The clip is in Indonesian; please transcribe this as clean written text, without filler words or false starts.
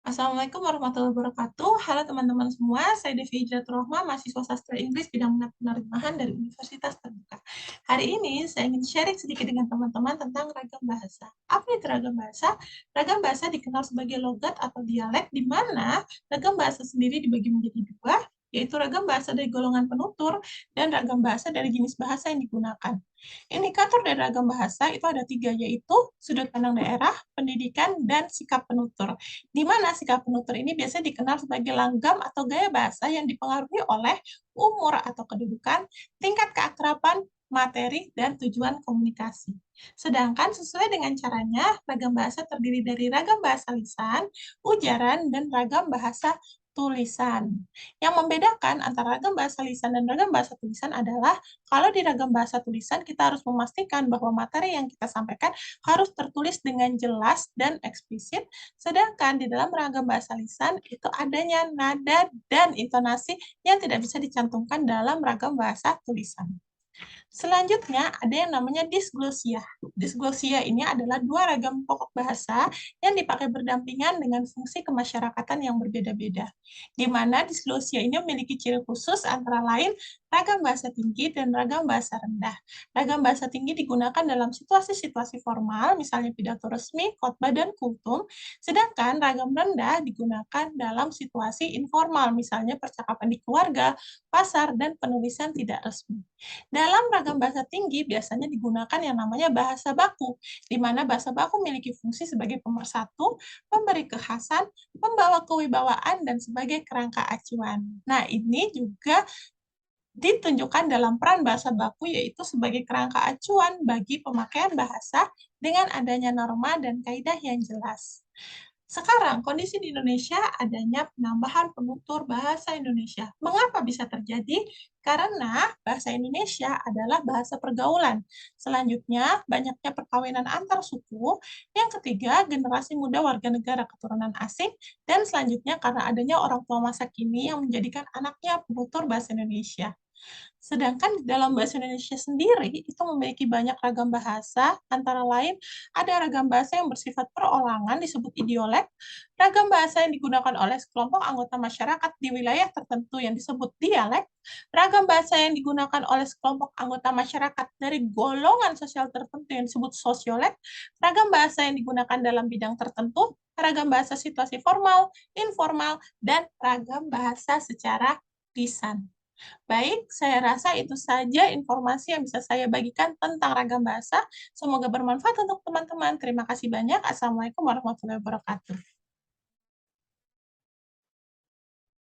Assalamualaikum warahmatullahi wabarakatuh. Halo teman-teman semua, saya Devi Hijayatul Rahma, mahasiswa sastra Inggris bidang minat penerimaan dari Universitas Terbuka. Hari ini saya ingin sharing sedikit dengan teman-teman tentang ragam bahasa. Apa itu ragam bahasa? Ragam bahasa dikenal sebagai logat atau dialek, di mana ragam bahasa sendiri dibagi menjadi dua, yaitu ragam bahasa dari golongan penutur dan ragam bahasa dari jenis bahasa yang digunakan. Indikator dari ragam bahasa itu ada tiga, yaitu sudut pandang daerah, pendidikan, dan sikap penutur, di mana sikap penutur ini biasanya dikenal sebagai langgam atau gaya bahasa yang dipengaruhi oleh umur atau kedudukan, tingkat keakraban, materi, dan tujuan komunikasi. Sedangkan sesuai dengan caranya, ragam bahasa terdiri dari ragam bahasa lisan, ujaran, dan ragam bahasa tulisan. Yang membedakan antara ragam bahasa lisan dan ragam bahasa tulisan adalah kalau di ragam bahasa tulisan kita harus memastikan bahwa materi yang kita sampaikan harus tertulis dengan jelas dan eksplisit. Sedangkan di dalam ragam bahasa lisan itu adanya nada dan intonasi yang tidak bisa dicantumkan dalam ragam bahasa tulisan. Selanjutnya ada yang namanya disglosia. Disglosia ini adalah dua ragam pokok bahasa yang dipakai berdampingan dengan fungsi kemasyarakatan yang berbeda-beda. Di mana disglosia ini memiliki ciri khusus antara lain ragam bahasa tinggi dan ragam bahasa rendah. Ragam bahasa tinggi digunakan dalam situasi-situasi formal, misalnya pidato resmi, khotbah, dan kultum, sedangkan ragam rendah digunakan dalam situasi informal, misalnya percakapan di keluarga, pasar, dan penulisan tidak resmi. Dalam ragam bahasa tinggi biasanya digunakan yang namanya bahasa baku, di mana bahasa baku memiliki fungsi sebagai pemersatu, memberi kekhasan, membawa kewibawaan, dan sebagai kerangka acuan. Nah, ini juga ditunjukkan dalam peran bahasa baku, yaitu sebagai kerangka acuan bagi pemakaian bahasa dengan adanya norma dan kaidah yang jelas. Sekarang, kondisi di Indonesia adanya penambahan penutur bahasa Indonesia. Mengapa bisa terjadi? Karena bahasa Indonesia adalah bahasa pergaulan. Selanjutnya, banyaknya perkawinan antar suku. Yang ketiga, generasi muda warga negara keturunan asing. Dan selanjutnya, karena adanya orang tua masa kini yang menjadikan anaknya penutur bahasa Indonesia. Sedangkan di dalam bahasa Indonesia sendiri itu memiliki banyak ragam bahasa, antara lain ada ragam bahasa yang bersifat perolangan disebut idiolek, ragam bahasa yang digunakan oleh sekelompok anggota masyarakat di wilayah tertentu yang disebut dialek, ragam bahasa yang digunakan oleh sekelompok anggota masyarakat dari golongan sosial tertentu yang disebut sosiolek, ragam bahasa yang digunakan dalam bidang tertentu, ragam bahasa situasi formal, informal, dan ragam bahasa secara lisan. Baik, saya rasa itu saja informasi yang bisa saya bagikan tentang ragam bahasa. Semoga bermanfaat untuk teman-teman. Terima kasih banyak. Assalamualaikum warahmatullahi wabarakatuh.